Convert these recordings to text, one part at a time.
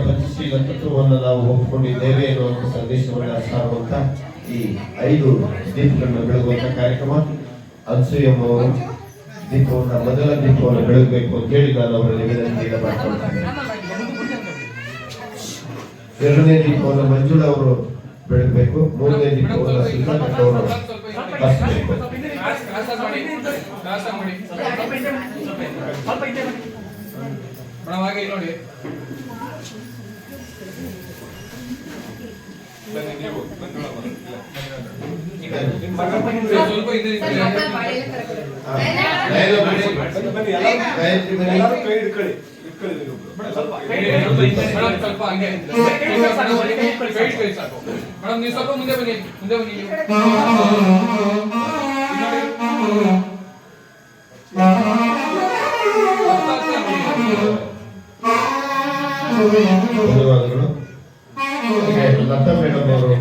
ಪಂಚಶೀಲ ತತ್ವವನ್ನು ನಾವು ಒಪ್ಪಿಕೊಂಡಿದ್ದೇವೆ ಎನ್ನುವಂತ ಸಂದೇಶವನ್ನು ಸಾರುವಂತ ಈ 5 ದೀಪಗಳನ್ನು ಬೆಳಗುವಂತ ಕಾರ್ಯಕ್ರಮ. ಅನ್ಸೂಯಮ್ಮ ಅವರು ಮೊದಲ ದೀಪವನ್ನು ಬೆಳಗಬೇಕು ಅಂತ ಹೇಳಿ ನಾನು ಅವರಲ್ಲಿ ವಿನಂತಿಯನ್ನು ಮಾಡ್ಕೊಳ್ತೇನೆ. ಎರಡನೇ ದೀಪವನ್ನು ಮಂಜುಳಾ ಅವರು ಬೆಳಗಬೇಕು. ಮೂರನೇ ದೀಪವನ್ನು ಸುಧಾಕರ್ ಅವರು ಹಚ್ಚಬೇಕು. ನೋಡಿ ಮೇಡಮ್ ನೀವು ಸ್ವಲ್ಪ ಮುಂದೆ ಬನ್ನಿ ಧನ್ಯವಾದಗಳು. ಲತಾ ಮೇಡಮ್ ಅವರು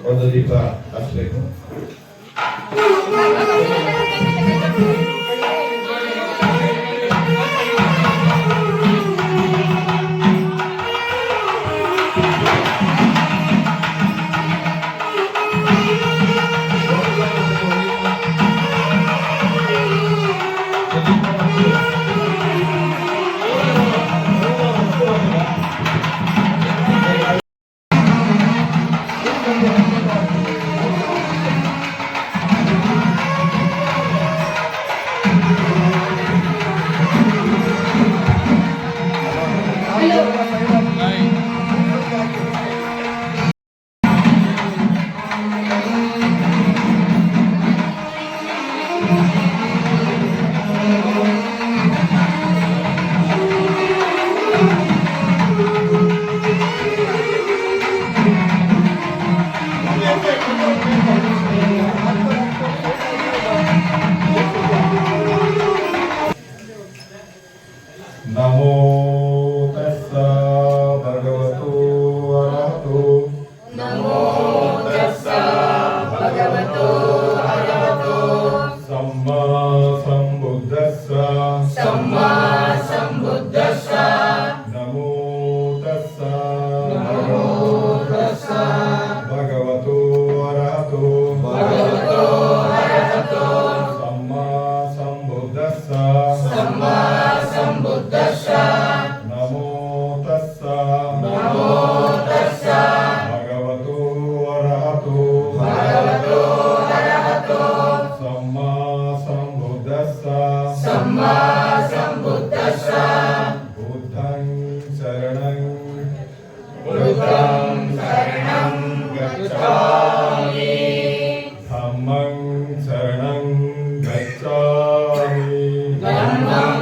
ಒಂದು ದೀಪ ಹಚ್ಚಬೇಕು. ನಮೋ ತಸ್ಸ ಭಗವತೋ ಅರಹತೋ ನಮೋ ತಸ್ಸ ಭಗವತೋ ಅರಹತೋ ಸಮ್ಮಾ ಸಂಬುದ್ಧಸ್ಸ ಸಮ್ಮಾ ಸಂಬುದ್ಧಸ್ಸ ನಮೋ ತಸ್ಸ ಭಗವತೋ ಅರಹತೋ ಭಗವತೋ ಅರಹತೋ ಸಮ್ಮಾ ಸಂಬುದ್ಧಸ್ಸ ಸಮ್ಮಾ ಸಂಬುದ್ಧಸ್ಸ ನಮೋ ತಸ್ಸ ಭಗವತೋ ಅರಹತೋ ಭಗವತೋ ಅರಹತೋ ಸಮ್ಮಾ ಸಂಬುದ್ಧಸ್ಸ ಸಮ್ಮಾ ಸಂಬುದ್ಧಸ್ಸ ಬುದ್ಧಂ ಶರಣಂ ಬುದ್ಧಂ ಶರಣಂ ಗಚ್ಛಾಮಿ ಧಮ್ಮಂ ಶರಣಂ ಗಚ್ಛಾಮಿ ಧಮ್ಮಂ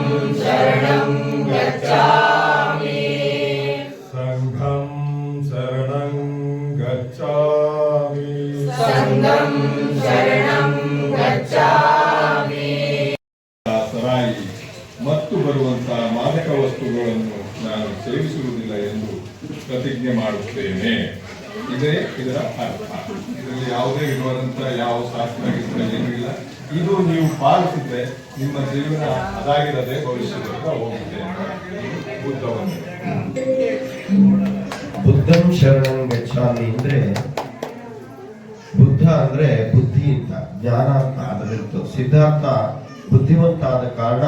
ಶರಣಂ ಗಚ್ಛಾಮಿ ಸಂಘಂ ಶರಣಂ ಗಚ್ಛಾಮಿ ಸಂಘಂ ಶರಣಂ ಗಚ್ಛಾಮಿ. ಸರಾಯಿ ಮತ್ತು ಬರುವಂತಹ ಮಾದಕ ವಸ್ತುಗಳನ್ನು ನಾನು ಸೇವಿಸುವುದಿಲ್ಲ ಎಂದು ಪ್ರತಿಜ್ಞೆ ಮಾಡುತ್ತೇನೆ. ಇದೇ ಇದರ ಅರ್ಥ. ಇದರಲ್ಲಿ ಯಾವುದೇ ಇರುವಂತಹ ಯಾವ ಶಾಸ್ತ್ರ ಏನೂ ಇಲ್ಲ. ಇದು ನೀವು ಪಾಲಿಸಿದ್ರೆ ನಿಮ್ಮ ಜೀವನ ಅದಾಗಿರದೆ ಭವಿಷ್ಯದಿಂದ ಹೋಗುತ್ತೆ. ಬುದ್ಧವನ್ನು ಬುದ್ಧಂ ಶರಣಂ ಗಚ್ಛಾಮಿ ಅಂದ್ರೆ ಬುದ್ಧ ಅಂದ್ರೆ ಬುದ್ಧಿ ಅಂತ, ಜ್ಞಾನ ಅಂತ ಅದರಲ್ಲಿತ್ತು. ಸಿದ್ಧಾರ್ಥ ಬುದ್ಧಿವಂತ ಆದ ಕಾರಣ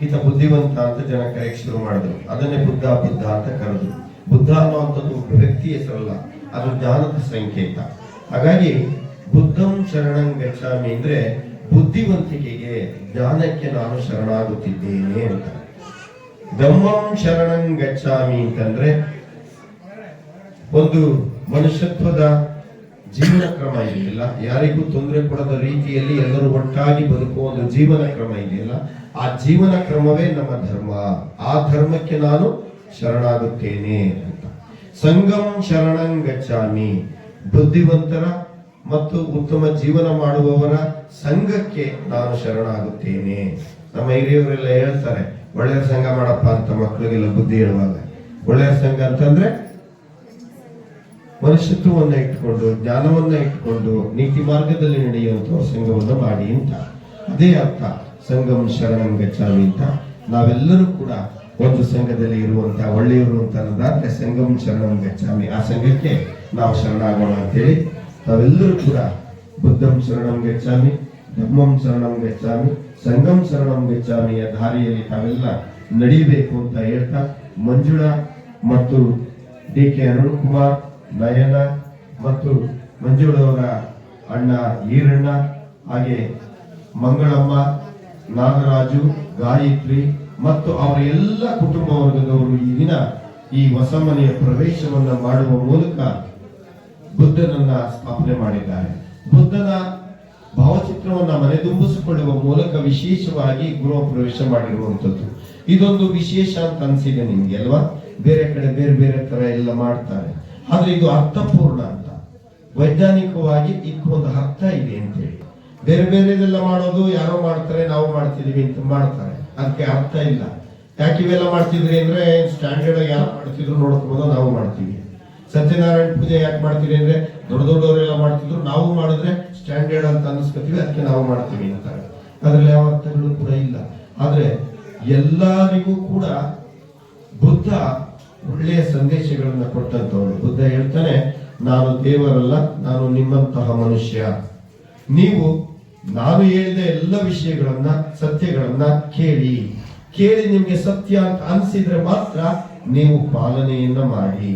ಈತ ಬುದ್ಧಿವಂತ ಅಂತ ಜನ ಕರೆಯಕ್ಕೆ ಶುರು ಮಾಡಿದ್ರು. ಅದನ್ನೇ ಬುದ್ಧ ಬುದ್ಧ ಅಂತ ಕರೆದ್ರು. ಬುದ್ಧ ಅನ್ನುವಂಥದ್ದು ವ್ಯಕ್ತಿ ಹೆಸರಲ್ಲ, ಅದು ಜ್ಞಾನದ ಸಂಕೇತ. ಹಾಗಾಗಿ ಬುದ್ಧಂ ಶರಣಂ ಗಚ್ಛಾಮಿ ಅಂದ್ರೆ ಬುದ್ಧಿವಂತಿಕೆಗೆ, ಜ್ಞಾನಕ್ಕೆ ನಾನು ಶರಣಾಗುತ್ತಿದ್ದೇನೆ ಅಂತ. ಧಮ್ಮಂ ಶರಣಂ ಗಚ್ಛಾಮಿ ಅಂತಂದ್ರೆ ಒಂದು ಮನುಷ್ಯತ್ವದ ಜೀವನ ಕ್ರಮ ಇದೆಯಲ್ಲ, ಯಾರಿಗೂ ತೊಂದರೆ ಕೊಡದ ರೀತಿಯಲ್ಲಿ ಎಲ್ಲರೂ ಒಟ್ಟಾಗಿ ಬದುಕುವ ಒಂದು ಜೀವನ ಕ್ರಮ ಇದೆಯಲ್ಲ, ಆ ಜೀವನ ಕ್ರಮವೇ ನಮ್ಮ ಧರ್ಮ. ಆ ಧರ್ಮಕ್ಕೆ ನಾನು ಶರಣಾಗುತ್ತೇನೆ ಅಂತ. ಸಂಗಂ ಶರಣಂ ಗಚ್ಚಾಮಿ, ಬುದ್ಧಿವಂತರ ಮತ್ತು ಉತ್ತಮ ಜೀವನ ಮಾಡುವವರ ಸಂಘಕ್ಕೆ ನಾನು ಶರಣಾಗುತ್ತೇನೆ. ನಮ್ಮ ಹಿರಿಯವರೆಲ್ಲ ಹೇಳ್ತಾರೆ, ಒಳ್ಳೆಯ ಸಂಘ ಮಾಡಪ್ಪ ಅಂತ ಮಕ್ಕಳಿಗೆಲ್ಲ ಬುದ್ಧಿ ಹೇಳುವಾಗ. ಒಳ್ಳೆಯ ಸಂಘ ಅಂತಂದ್ರೆ ಮನುಷ್ಯತ್ವವನ್ನ ಇಟ್ಕೊಂಡು, ಜ್ಞಾನವನ್ನ ಇಟ್ಕೊಂಡು, ನೀತಿ ಮಾರ್ಗದಲ್ಲಿ ನಡೆಯುವಂತಹ ಸಂಘವನ್ನು ಮಾಡಿ ಅಂತ. ಅದೇ ಅರ್ಥ ಸಂಗಂ ಶರಣಂ ಗಚ್ಚಾಮಿ ಅಂತ. ನಾವೆಲ್ಲರೂ ಕೂಡ ಒಂದು ಸಂಘದಲ್ಲಿ ಇರುವಂತಹ ಒಳ್ಳೆಯವರು ಅಂತ ಅನ್ನೋದಾದ್ರೆ ಸಂಗಂ ಶರಣಂ ಗಚ್ಚಾಮಿ, ಆ ಸಂಘಕ್ಕೆ ನಾವು ಶರಣಾಗೋಣ ಅಂತೇಳಿ ನಾವೆಲ್ಲರೂ ಕೂಡ ಬುದ್ಧಂ ಶರಣಂ ಗಚ್ಚಾಮಿ, ಧಮ್ಮಂ ಶರಣಂ ಗಚ್ಚಾಮಿ, ಸಂಗಂ ಶರಣಂ ಗಚ್ಚಾಮಿಯ ದಾರಿಯಲ್ಲಿ ತಾವೆಲ್ಲ ನಡೀಬೇಕು ಅಂತ ಹೇಳ್ತಾ, ಮಂಜುಳಾ ಮತ್ತು DK ಅರುಣ್ ಕುಮಾರ್, ನಯನ ಮತ್ತು ಮಂಜುಳವರ ಅಣ್ಣ ಈರಣ್ಣ, ಹಾಗೆ ಮಂಗಳಮ್ಮ, ನಾಗರಾಜು, ಗಾಯತ್ರಿ ಮತ್ತು ಅವರ ಎಲ್ಲ ಕುಟುಂಬ ವರ್ಗದವರು ಈ ದಿನ ಈ ಹೊಸ ಮನೆಯ ಪ್ರವೇಶವನ್ನ ಮಾಡುವ ಮೂಲಕ ಬುದ್ಧನನ್ನ ಸ್ಥಾಪನೆ ಮಾಡಿದ್ದಾರೆ. ಬುದ್ಧನ ಭಾವಚಿತ್ರವನ್ನ ಮನೆದುಂಬಿಸಿಕೊಳ್ಳುವ ಮೂಲಕ ವಿಶೇಷವಾಗಿ ಗೃಹ ಪ್ರವೇಶ ಮಾಡಿರುವಂತದ್ದು ಇದೊಂದು ವಿಶೇಷ ಅಂತ ಅನ್ಸಿದೆ ನಿಮ್ಗೆ ಅಲ್ವಾ? ಬೇರೆ ಕಡೆ ಬೇರೆ ಬೇರೆ ತರ ಎಲ್ಲ ಮಾಡ್ತಾರೆ, ಆದ್ರೆ ಇದು ಅರ್ಥಪೂರ್ಣ ಅಂತ. ವೈಜ್ಞಾನಿಕವಾಗಿ ಇದಕ್ಕೊಂದು ಅರ್ಥ ಇದೆ ಅಂತೇಳಿ. ಬೇರೆ ಬೇರೆದೆಲ್ಲ ಮಾಡೋದು ಯಾರೋ ಮಾಡ್ತಾರೆ, ನಾವು ಮಾಡ್ತಿದೀವಿ ಅಂತ ಮಾಡ್ತಾರೆ, ಅದಕ್ಕೆ ಅರ್ಥ ಇಲ್ಲ. ಯಾಕೆ ಇವೆಲ್ಲ ಮಾಡ್ತಿದ್ರಿ ಅಂದ್ರೆ ಸ್ಟ್ಯಾಂಡರ್ಡ್ ಆಗಿ ಯಾರು ಮಾಡ್ತಿದ್ರು ನೋಡ್ಕೊಂಡು ನಾವು ಮಾಡ್ತೀವಿ. ಸತ್ಯನಾರಾಯಣ ಪೂಜೆ ಯಾಕೆ ಮಾಡ್ತೀವಿ ಅಂದ್ರೆ ದೊಡ್ಡ ದೊಡ್ಡವರೆಲ್ಲ ಮಾಡ್ತಿದ್ರು, ನಾವು ಮಾಡಿದ್ರೆ ಸ್ಟ್ಯಾಂಡರ್ಡ್ ಅಂತ ಅನ್ಸ್ಕೊತೀವಿ, ಅದಕ್ಕೆ ನಾವು ಮಾಡ್ತೀವಿ ಅಂತಾರೆ. ಅದ್ರಲ್ಲಿ ಯಾವ ಅರ್ಥಗಳು ಕೂಡ ಇಲ್ಲ. ಆದ್ರೆ ಎಲ್ಲರಿಗೂ ಕೂಡ ಬುದ್ಧ ಒಳ್ಳೆಯ ಸಂದೇಶಗಳನ್ನ ಕೊಟ್ಟಂತವನು. ಬುದ್ಧ ಹೇಳ್ತಾನೆ, ನಾನು ದೇವರಲ್ಲ, ನಾನು ನಿಮ್ಮಂತಹ ಮನುಷ್ಯ. ನೀವು ನಾನು ಹೇಳಿದ ಎಲ್ಲ ವಿಷಯಗಳನ್ನ, ಸತ್ಯಗಳನ್ನ ಕೇಳಿ ನಿಮ್ಗೆ ಸತ್ಯ ಅಂತ ಅನ್ಸಿದ್ರೆ ಮಾತ್ರ ನೀವು ಪಾಲನೆಯನ್ನ ಮಾಡಿ.